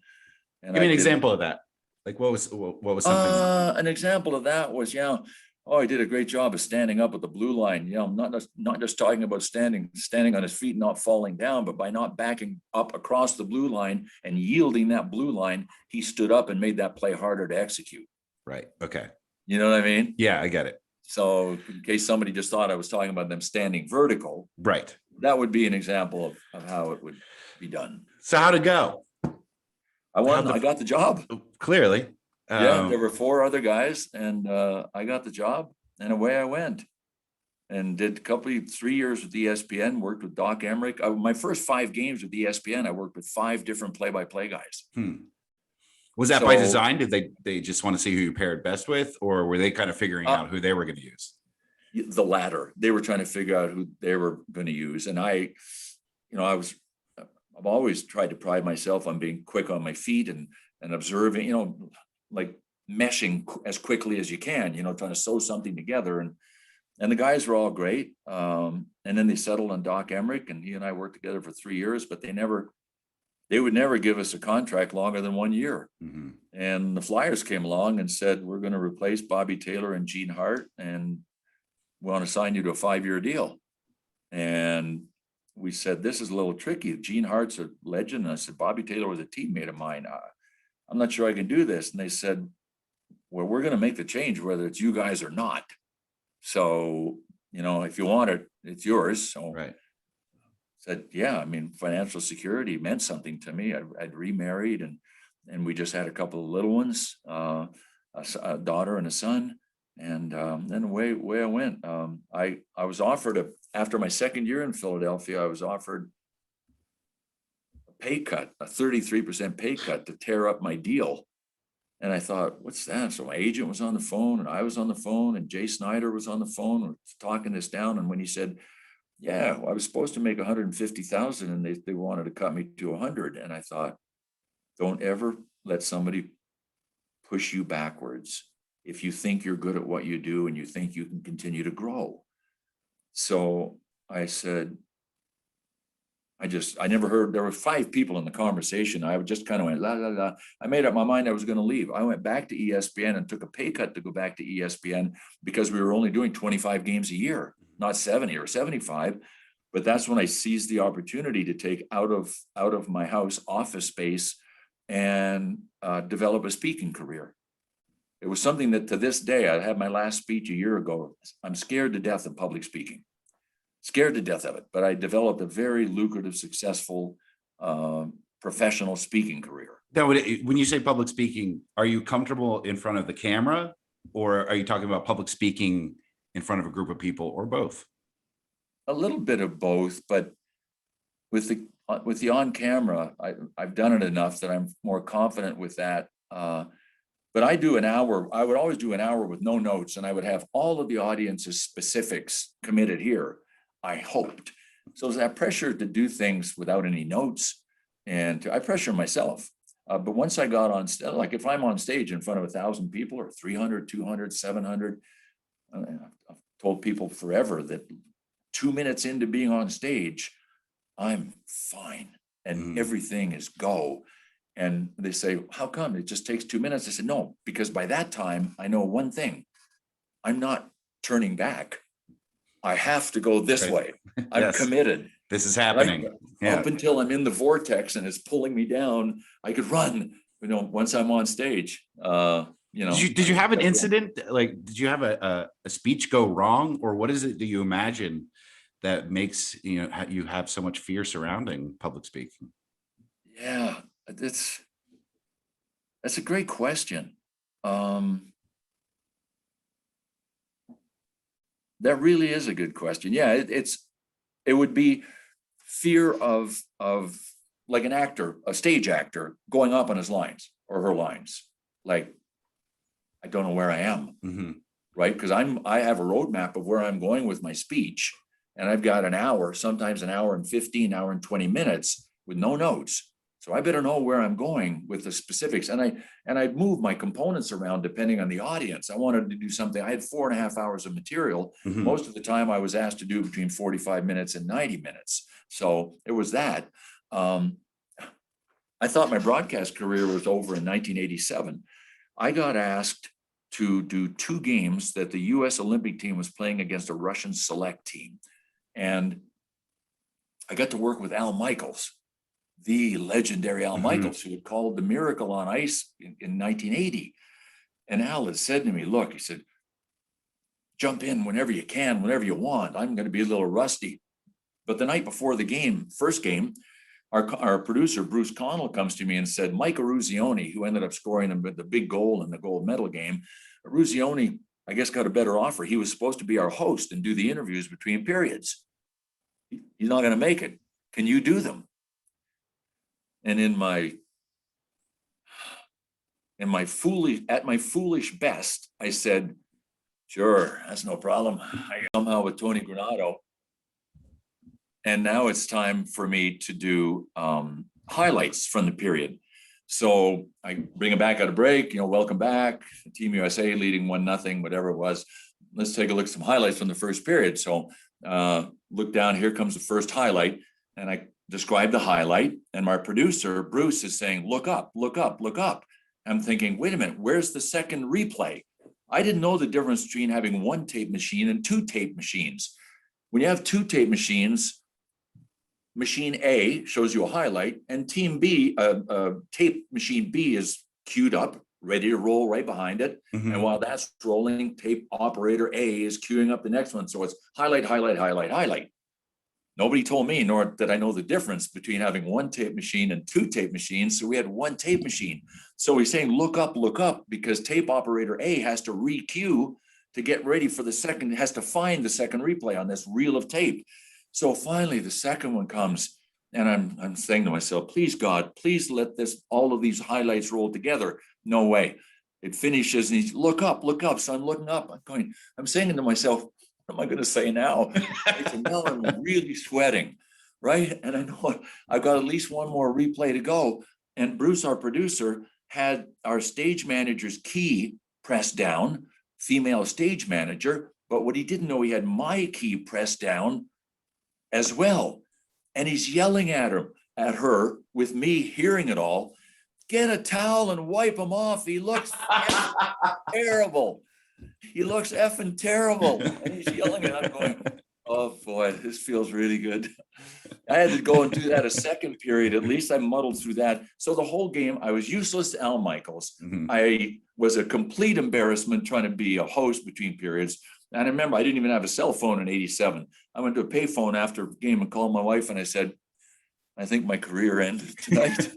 give me an example of that. Like what was something? An example of that was, oh, he did a great job of standing up at the blue line. Not just talking about standing on his feet, not falling down, but by not backing up across the blue line and yielding that blue line, he stood up and made that play harder to execute. Right. Okay. You know what I mean? Yeah, I get it. So in case somebody just thought I was talking about them standing vertical, right, that would be an example of how it would be done. So how'd it go? I got the job. Clearly. Yeah, there were 4 other guys and I got the job and away I went and did 3 years with ESPN, worked with Doc Emmerich. My first 5 games with ESPN, I worked with 5 different play-by-play guys. Was that by design? Did they just want to see who you paired best with, or were they kind of figuring out who they were going to use? The latter. They were trying to figure out who they were going to use. And I've always tried to pride myself on being quick on my feet and observing, like meshing as quickly as you can, trying to sew something together. And the guys were all great. And then they settled on Doc Emmerich, and he and I worked together for 3 years, but they would never give us a contract longer than 1 year. Mm-hmm. And the Flyers came along and said, we're going to replace Bobby Taylor and Gene Hart, and we want to sign you to a 5-year deal. And we said, this is a little tricky. Gene Hart's a legend. And I said, Bobby Taylor was a teammate of mine. I'm not sure I can do this. And they said, well, we're going to make the change, whether it's you guys or not. So, if you want it, it's yours. So right. Said, yeah, financial security meant something to me. I'd remarried and we just had a couple of little ones, a daughter and a son. And then away I went. I was offered after my second year in Philadelphia, I was offered a pay cut, a 33% pay cut to tear up my deal. And I thought, what's that? So my agent was on the phone and I was on the phone and Jay Snyder was on the phone and talking this down. And when he said, yeah, I was supposed to make 150,000 and they wanted to cut me to 100. And I thought, don't ever let somebody push you backwards if you think you're good at what you do and you think you can continue to grow. So I said, I never heard, there were 5 people in the conversation. I just kind of went, la, la, la. I made up my mind I was going to leave. I went back to ESPN and took a pay cut to go back to ESPN because we were only doing 25 games a year, not 70 or 75. But that's when I seized the opportunity to take out of my house office space and develop a speaking career. It was something that to this day, I had my last speech a year ago. I'm scared to death of public speaking. Scared to death of it, but I developed a very lucrative, successful, professional speaking career. Now, when you say public speaking, are you comfortable in front of the camera, or are you talking about public speaking in front of a group of people, or both? A little bit of both, but with the on camera, I've done it enough that I'm more confident with that. But I do an hour. I would always do an hour with no notes, and I would have all of the audience's specifics committed here. I hoped. So there's that pressure to do things without any notes. And I pressure myself. But once I got on, like if I'm on stage in front of 1,000 people or 300, 200, 700, I've told people forever that 2 minutes into being on stage, I'm fine and everything is go. And they say, how come it just takes 2 minutes? I said, no, because by that time I know one thing, I'm not turning back. I have to go this way. I'm Yes. committed. This is happening. Up until I'm in the vortex and it's pulling me down, I could run, once I'm on stage. Did you have an incident? Like, did you have a speech go wrong, or what is it do you imagine that makes, you have so much fear surrounding public speaking? Yeah, that's a great question. That really is a good question. Yeah, it would be fear of like an actor, a stage actor going up on his lines or her lines. Like, I don't know where I am, right? Because I have a roadmap of where I'm going with my speech, and I've got an hour, sometimes an hour and 15, hour and 20 minutes with no notes. So I better know where I'm going with the specifics. And I move my components around depending on the audience. I wanted to do something. I had 4.5 hours of material. Most of the time I was asked to do between 45 minutes and 90 minutes. So it was that. I thought my broadcast career was over in 1987. I got asked to do 2 games that the US Olympic team was playing against a Russian select team. And I got to work with Al Michaels, the legendary Al Michaels, who had called the Miracle on Ice in 1980. And Al had said to me, look, he said, jump in whenever you can, whenever you want. I'm going to be a little rusty. But the night before the game, first game, our producer, Bruce Connell, comes to me and said, Mike Eruzione, who ended up scoring the big goal in the gold medal game, Eruzione, I guess, got a better offer. He was supposed to be our host and do the interviews between periods. He's not going to make it. Can you do them? And at my foolish best, I said, sure, that's no problem. I somehow with Tony Granato. And now it's time for me to do highlights from the period. So I bring it back at a break, welcome back, Team USA leading 1-0, whatever it was. Let's take a look at some highlights from the first period. So look down, here comes the first highlight. And I describe the highlight, and my producer, Bruce, is saying, look up, look up, look up. I'm thinking, wait a minute, where's the second replay? I didn't know the difference between having 1 tape machine and 2 tape machines. When you have 2 tape machines, machine A shows you a highlight, and team B, tape machine B is queued up, ready to roll right behind it. And while that's rolling, tape operator A is queuing up the next one. So it's highlight, highlight, highlight, highlight. Nobody told me, nor did I know the difference between having 1 tape machine and 2 tape machines. So we had 1 tape machine. So he's saying, look up, because tape operator A has to re-queue to get ready for the second, has to find the second replay on this reel of tape. So finally the second one comes, and I'm saying to myself, please God, please let all of these highlights roll together. No way. It finishes and he's look up. So I'm looking up, I'm saying to myself, what am I going to say now? Now I'm really sweating, right? And I know I've got at least one more replay to go. And Bruce, our producer, had our stage manager's key pressed down, female stage manager, but what he didn't know, he had my key pressed down as well. And he's yelling at her with me hearing it all, get a towel and wipe him off. He looks terrible. He looks effing terrible. And he's yelling and I'm going, oh boy, this feels really good. I had to go and do that a second period. At least I muddled through that. So the whole game, I was useless to Al Michaels. I was a complete embarrassment trying to be a host between periods. And I remember I didn't even have a cell phone in 87. I went to a payphone after the game and called my wife and I said, I think my career ended tonight.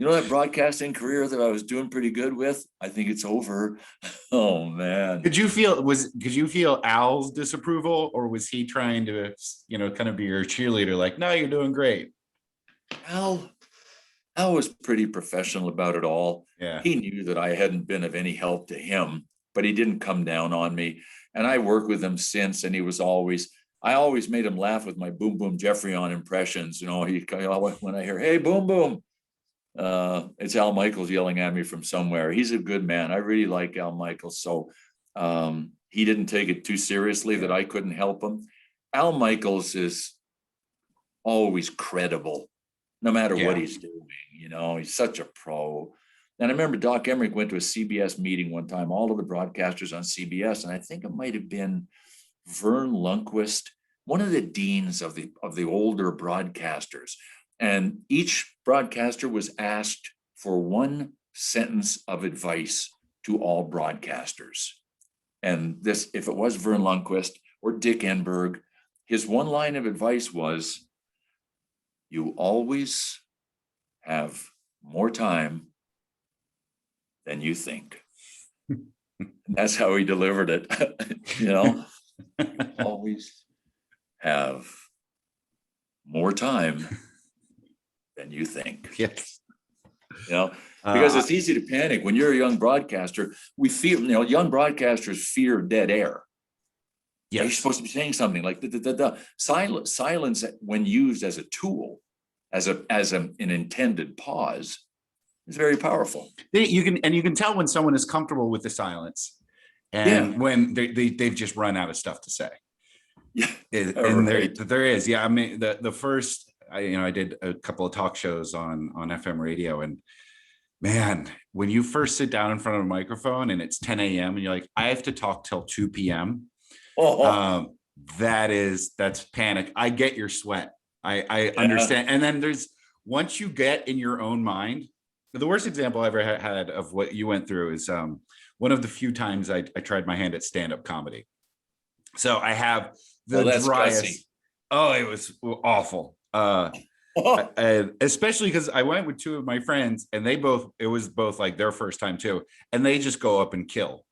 That broadcasting career that I was doing pretty good with, I think it's over. Oh man. Could you feel Al's disapproval, or was he trying to, kind of be your cheerleader? Like, no, you're doing great. Al was pretty professional about it all. Yeah. He knew that I hadn't been of any help to him, but he didn't come down on me. And I worked with him since, and he was always, I always made him laugh with my Boom Boom Jeffrey on impressions. When I hear, hey, Boom Boom, it's Al Michaels yelling at me from somewhere. He's a good man. I really like Al Michaels. So he didn't take it too seriously that I couldn't help him. Al Michaels is always credible, no matter what he's doing. He's such a pro. And I remember Doc Emmerich went to a CBS meeting one time, all of the broadcasters on CBS, and I think it might have been Vern Lundquist, one of the deans of the older broadcasters. And each broadcaster was asked for one sentence of advice to all broadcasters. And this, if it was Vern Lundquist or Dick Enberg, his one line of advice was, you always have more time than you think. And that's how he delivered it. You always have more time than you think. Yes. Because it's easy to panic when you're a young broadcaster. We fear, young broadcasters fear dead air. Yeah, you're supposed to be saying something like silence when used as a tool, as an intended pause, is very powerful. You can tell when someone is comfortable with the silence, and when they've just run out of stuff to say. Yeah, and there is. Yeah, I mean the first I did a couple of talk shows on FM radio, and man, when you first sit down in front of a microphone and it's 10 a.m. and you're like, I have to talk till 2 p.m. That's panic. I get your sweat. I understand. And then once you get in your own mind, the worst example I ever had of what you went through is one of the few times I tried my hand at stand-up comedy. So I have the driest. Gussy. Oh, it was awful. And especially because I went with two of my friends, and it was both like their first time too, and they just go up and kill,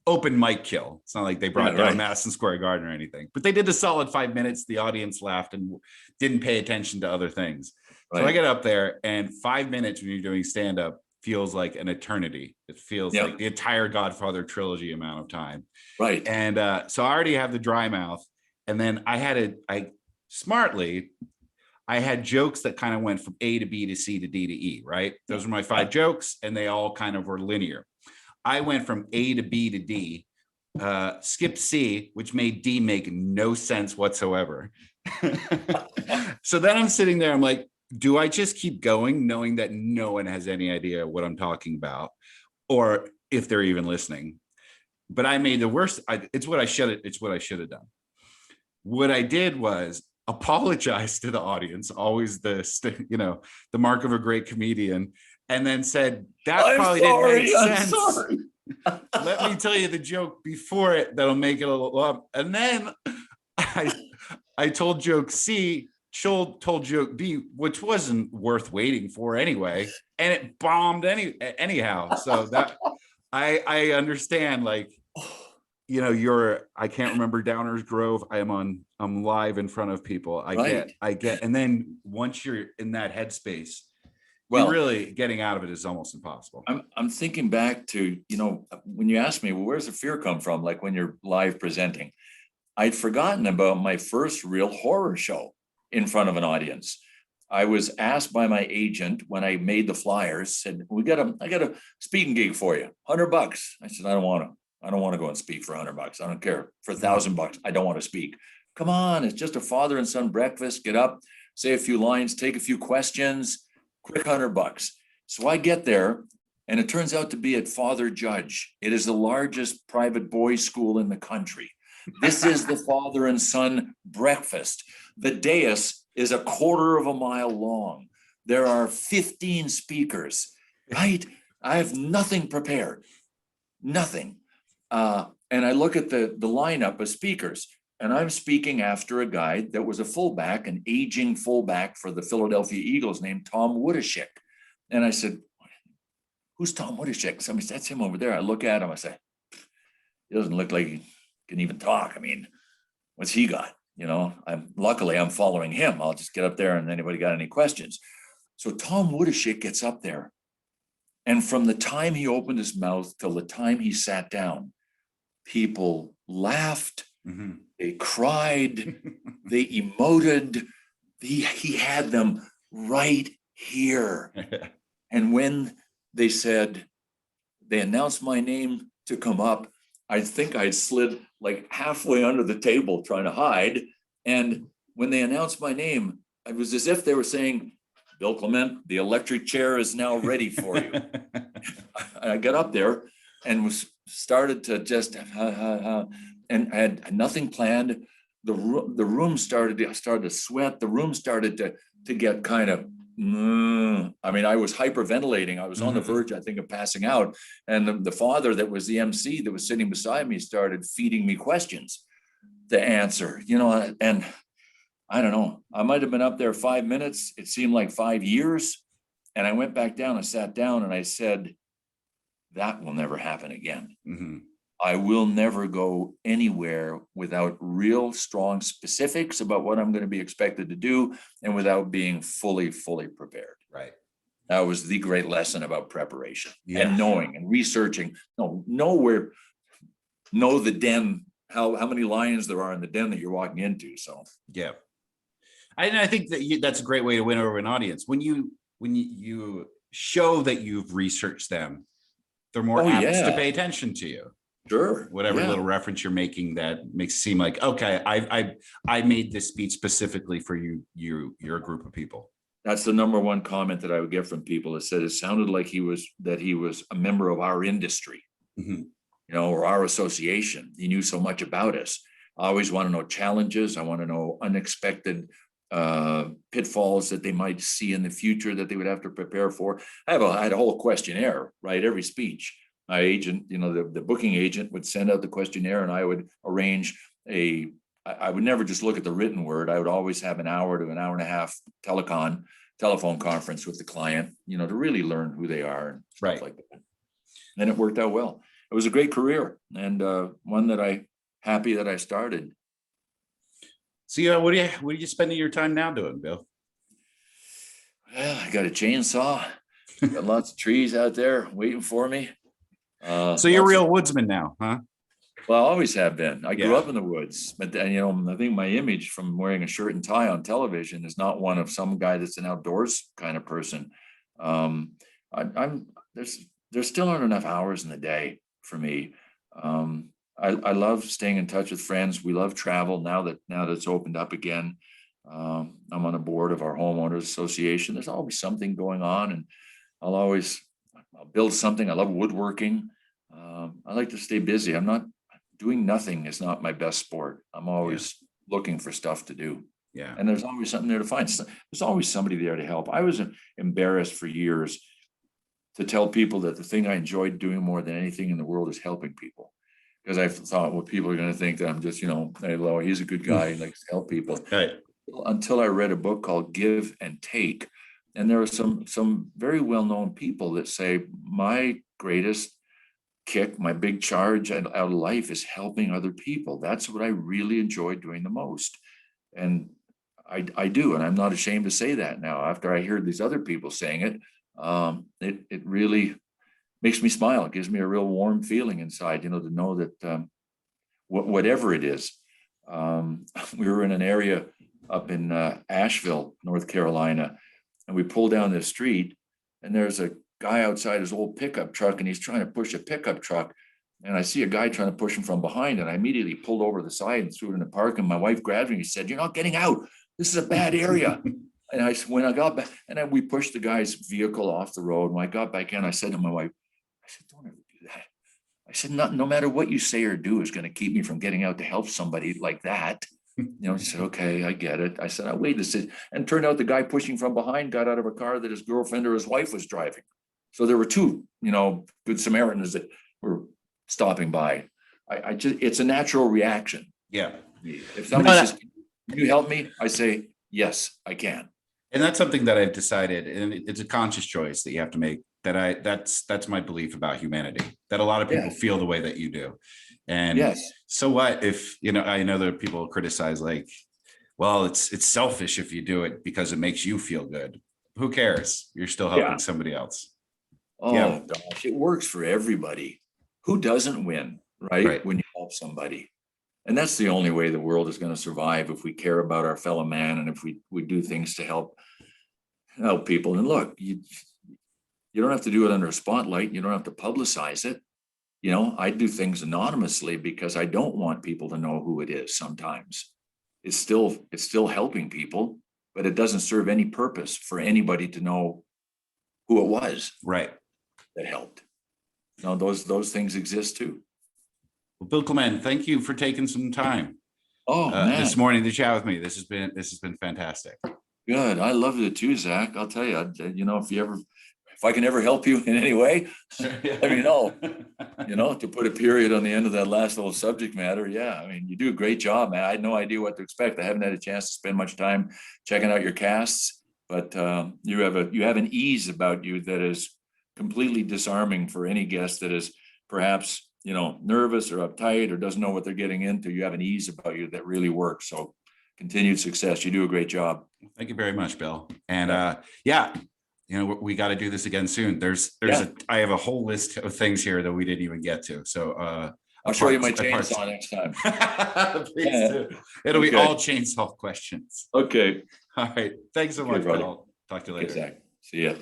open mic kill. It's not like they brought down Madison Square Garden or anything, but they did a solid 5 minutes. The audience laughed and didn't pay attention to other things. So I get up there, and 5 minutes when you're doing stand-up feels like an eternity. It feels like the entire Godfather trilogy amount of time. Right. And so I already have the dry mouth, and then I had jokes that kind of went from A to B to C to D to E, right? Those were my 5 jokes, and they all kind of were linear. I went from A to B to D, skipped C, which made D make no sense whatsoever. So then I'm sitting there, I'm like, do I just keep going knowing that no one has any idea what I'm talking about, or if they're even listening? But I made the worst. It's what I should have done. What I did was apologize to the audience, always the mark of a great comedian, and then said, that probably didn't make sense. I'm sorry. Let me tell you the joke before it that'll make it a little up. And then I told joke C, told joke B, which wasn't worth waiting for anyway, and it bombed anyhow. So that I understand, like, I can't remember Downers Grove. I'm live in front of people. I get, and then once you're in that headspace, you're really getting out of it is almost impossible. I'm thinking back to, when you asked me, well, where's the fear come from? Like when you're live presenting, I'd forgotten about my first real horror show in front of an audience. I was asked by my agent when I made the flyers, said, I got a speaking gig for you, $100. I said, I don't want to go and speak for $100. I don't care. For $1,000, I don't want to speak. Come on, it's just a father and son breakfast. Get up, say a few lines, take a few questions, quick $100. So I get there, and it turns out to be at Father Judge. It is the largest private boys' school in the country. This is the father and son breakfast. The dais is 1/4 mile long. There are 15 speakers, right? I have nothing prepared, nothing. And I look at the lineup of speakers, and I'm speaking after a guy that was a fullback, an aging fullback for the Philadelphia Eagles named Tom Woodashik. And I said, who's Tom Woodashik? Somebody said, that's him over there. I look at him, I say, he doesn't look like he can even talk. I mean, what's he got? Luckily I'm following him. I'll just get up there, and anybody got any questions? So Tom Woodashik gets up there, and from the time he opened his mouth till the time he sat down, people laughed They cried, they emoted. He had them right here. And when they announced my name to come up, I think I slid like halfway under the table trying to hide. And when they announced my name, it was as if they were saying, Bill Clement, the electric chair is now ready for you. I got up there and started to just, and I had nothing planned. The room started to sweat. The room started to get kind of, I mean, I was hyperventilating. I was on the verge, I think, of passing out. And the father that was the MC that was sitting beside me started feeding me questions to answer, and I don't know, I might've been up there 5 minutes. It seemed like 5 years. And I went back down and sat down and I said, that will never happen again. I will never go anywhere without real strong specifics about what I'm going to be expected to do and without being fully prepared. Right. That was the great lesson about preparation and knowing and researching. Know the den, how many lions there are in the den that you're walking into. So, yeah. I think that that's a great way to win over an audience. When you show that you've researched them, they're more apt to pay attention to you. Sure. Whatever little reference you're making that makes it seem like, okay, I made this speech specifically for you're a group of people. That's the number one comment that I would get from people. It said it sounded like he was a member of our industry, or our association. He knew so much about us. I always want to know challenges. I want to know unexpected pitfalls that they might see in the future that they would have to prepare for. I had a whole questionnaire, right? Every speech. My agent, the booking agent would send out the questionnaire and I would arrange I would never just look at the written word. I would always have an hour to an hour and a half telephone conference with the client, to really learn who they are and stuff like that. And it worked out well. It was a great career and one that happy that I started. So, what are you spending your time now doing, Bill? Well, I got a chainsaw. Got lots of trees out there waiting for me. So you're a real woodsman now, huh? Well, I always have been. I grew up in the woods, but then, I think my image from wearing a shirt and tie on television is not one of some guy that's an outdoors kind of person. There still aren't enough hours in the day for me. I love staying in touch with friends. We love travel now that it's opened up again. I'm on a board of our homeowners association. There's always something going on, and I'll build something. I love woodworking. I like to stay busy. Doing nothing is not my best sport. I'm always looking for stuff to do. Yeah. And there's always something there to find. There's always somebody there to help. I was embarrassed for years to tell people that the thing I enjoyed doing more than anything in the world is helping people. Because I thought, well, people are going to think that I'm just, hey, well, he's a good guy. He likes to help people. Right. Until I read a book called Give and Take. And there are some very well-known people that say, my greatest kick, my big charge out of life is helping other people. That's what I really enjoy doing the most. And I do. And I'm not ashamed to say that now. After I hear these other people saying it, it really makes me smile. It gives me a real warm feeling inside, to know that whatever it is. We were in an area up in Asheville, North Carolina, and we pulled down the street and there's a guy outside his old pickup truck and he's trying to push a pickup truck. And I see a guy trying to push him from behind, and I immediately pulled over the side and threw it in the park. And my wife grabbed me and said, "You're not getting out. This is a bad area." And when I got back, and then we pushed the guy's vehicle off the road. When I got back in, I said to my wife, "Don't ever do that." I said, no matter what you say or do is going to keep me from getting out to help somebody like that. She said, "Okay, I get it." I said, "I waited." And turned out the guy pushing from behind got out of a car that his girlfriend or his wife was driving. So there were two, good Samaritans that were stopping by. It's a natural reaction. Yeah. If somebody says, "Can you help me?" I say, "Yes, I can." And that's something that I've decided, and it's a conscious choice that you have to make. That's my belief about humanity, that a lot of people feel the way that you do. And so what if, I know that people criticize like, well, it's selfish if you do it because it makes you feel good. Who cares? You're still helping somebody else. Oh gosh, it works for everybody. Who doesn't win, right? When you help somebody. And that's the only way the world is going to survive, if we care about our fellow man and if we do things to help people. And look, you don't have to do it under a spotlight. You don't have to publicize it. You know, I do things anonymously because I don't want people to know who it is. Sometimes it's still helping people, but it doesn't serve any purpose for anybody to know who it was Right. that helped. No, those things exist too. Well, Bill Clement, thank you for taking some time Oh man, this morning to chat with me. This has been fantastic. good. I loved it too, Zach. I'll tell you, you know, if I can ever help you in any way, let me know. You know, to put a period on the end of that last little subject matter. Yeah, I mean, you do a great job, man. I had no idea what to expect. I haven't had a chance to spend much time checking out your casts, but you have an ease about you that is completely disarming for any guest that is perhaps, you know, nervous or uptight or doesn't know what they're getting into. You have an ease about you that really works. So continued success. You do a great job. Thank you very much, Bill. And yeah, you know, we got to do this again soon. I have a whole list of things here that we didn't even get to. So I'll show you my chainsaw next time. Please do. It'll be all chainsaw questions. Okay. All right. Thanks so much, brother. Bill. Talk to you later. Zach. See ya.